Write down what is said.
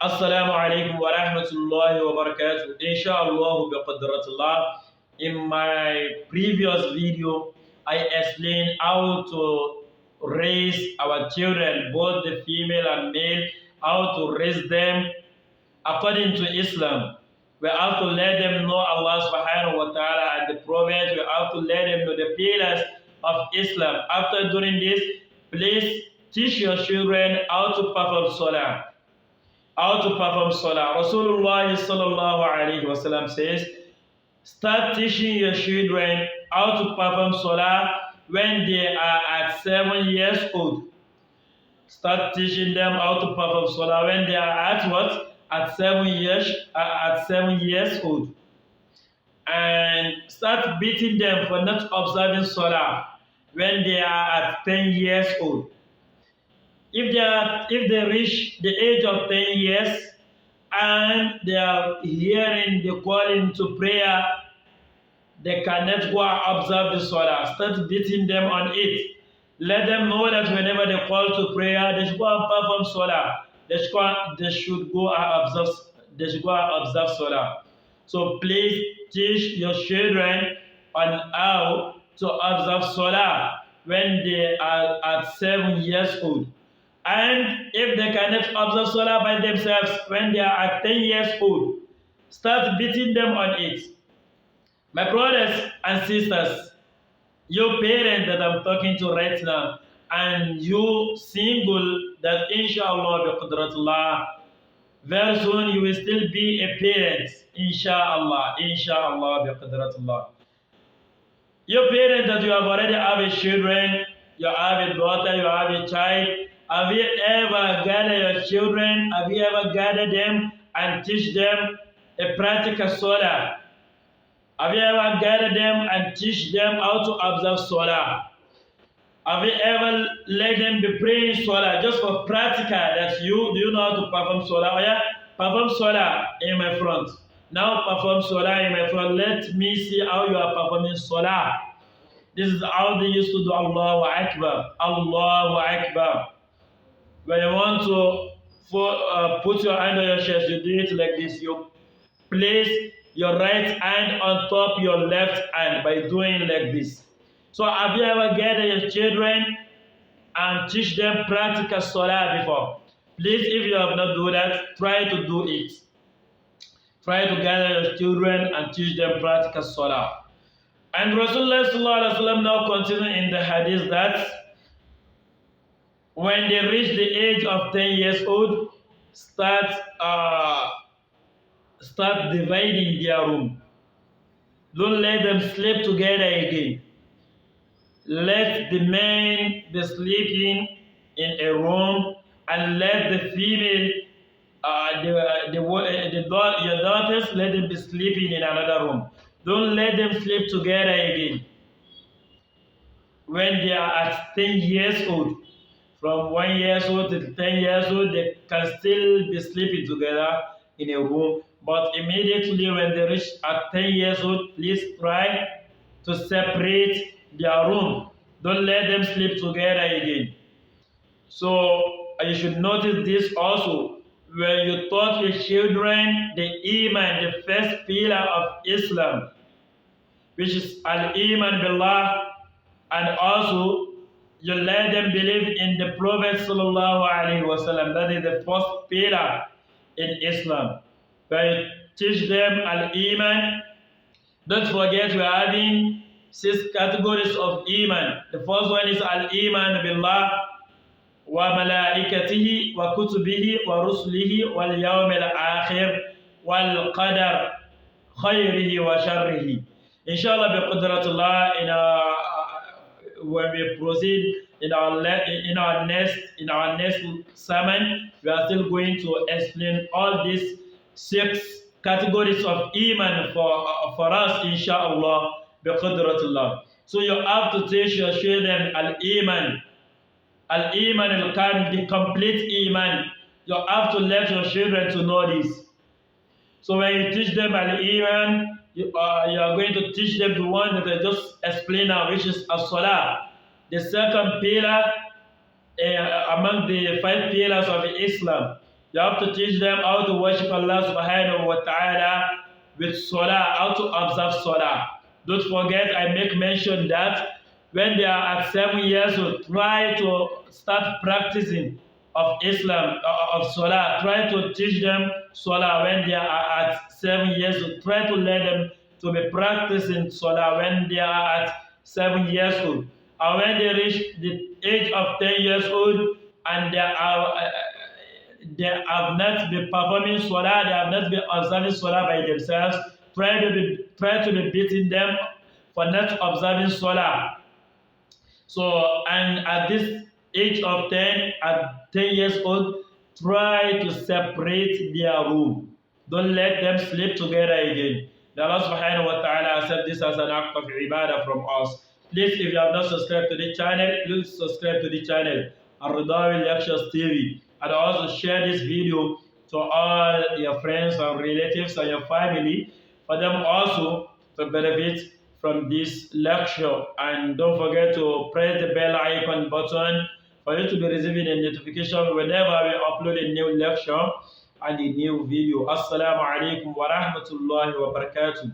Assalamu alaikum wa rahmatullahi wa barakatuh. Inshallah biqadratullah. In my previous video, I explained how to raise our children, both the female and male, how to raise them according to Islam. We have to let them know Allah subhanahu wa ta'ala and the Prophet. We have to let them know the pillars of Islam. After doing this, please teach your children how to perform salah. How to perform salah. Rasulullah sallallahu alayhi wasallam says, start teaching your children how to perform salah when they are at 7 years old. Start teaching them how to perform salah when they are at what? At 7 years old. And start beating them for not observing salah when they are at 10 years old. If they reach the age of 10 years and they are hearing the calling to prayer, they cannot go and observe the salah. Start beating them on it. Let them know that whenever they call to prayer, they should go and perform salah. They should go and observe salah. So please teach your children on how to observe salah when they are at 7 years old. And if they cannot observe salah by themselves when they are at 10 years old, start beating them on it. My brothers and sisters, you parent that I'm talking to right now, and you single that inshallah biqadratullah, very soon you will still be a parent, inshallah biqadratullah. You parent that you have already have a children, you have a daughter, you have a child. Have you ever gathered your children? Have you ever gathered them and teach them a practical salah? Have you ever gathered them and teach them how to observe salah? Have you ever let them be praying salah just for practical that do you know how to perform salah? Oh yeah, perform salah in my front. Now perform salah in my front. Let me see how you are performing salah. This is how they used to do Allahu Akbar. Allahu Akbar. When you want to put your hand on your chest, you do it like this. You place your right hand on top your left hand by doing like this. So have you ever gathered your children and teach them practical salah before? Please, if you have not done that, try to do it. Try to gather your children and teach them practical salah. And Rasulullah sallallahu alaihi wasallam now continue in the hadith that when they reach the age of 10 years old, start dividing their room. Don't let them sleep together again. Let the men be sleeping in a room, and let the female, your daughters, let them be sleeping in another room. Don't let them sleep together again. When they are at 10 years old, from 1 year old to 10 years old, they can still be sleeping together in a room. But immediately when they reach at 10 years old, please try to separate their room. Don't let them sleep together again. So you should notice this also. When you taught your children the Iman, the first pillar of Islam, which is Al-Iman Billah, and also you let them believe in the Prophet sallallahu alaihi wasallam. That is the first pillar in Islam. When you teach them Al-Iman, don't forget we are having 6 categories of Iman. The first one is Al-Iman Billah wa malaikatihi wa kutubihi wa rusulihi wal yawmil akhir wal qadar khayrihi wa sharrihi. Inshallah biqadratullah, when we proceed in our next sermon, we are still going to explain all these 6 categories of Iman for us, inshallah biqadratullah. So you have to teach your children Al-Iman Al-Kamil, the complete Iman. You have to let your children to know this. So when you teach them Al-Iman, you are going to teach them the one that I just explained now, which is As-Salah, the second pillar among the 5 pillars of Islam. You have to teach them how to worship Allah subhanahu wa ta'ala with Salah, how to observe Salah. Don't forget, I make mention that when they are at 7 years old, try to start practicing of Islam, of Salah. Try to teach them Salah when they are at 7 years old. Try to let them to be practicing Salah when they are at 7 years old. And when they reach the age of 10 years old and they have not been performing Salah, they have not been observing Salah by themselves, try to be beating them for not observing Salah. So, and at this age of 10, at 10 years old, try to separate their room. Don't let them sleep together again. The Allah subhanahu wa ta'ala accept this as an act of ibadah from us. Please, if you have not subscribed to the channel, please subscribe to the channel, Arridowy Lectures TV. And also share this video to all your friends and relatives and your family, for them also to benefit from this lecture. And don't forget to press the bell icon button for you to be receiving a notification whenever we upload a new lecture and a new video. Assalamu alaikum wa rahmatullahi wa barakatuh.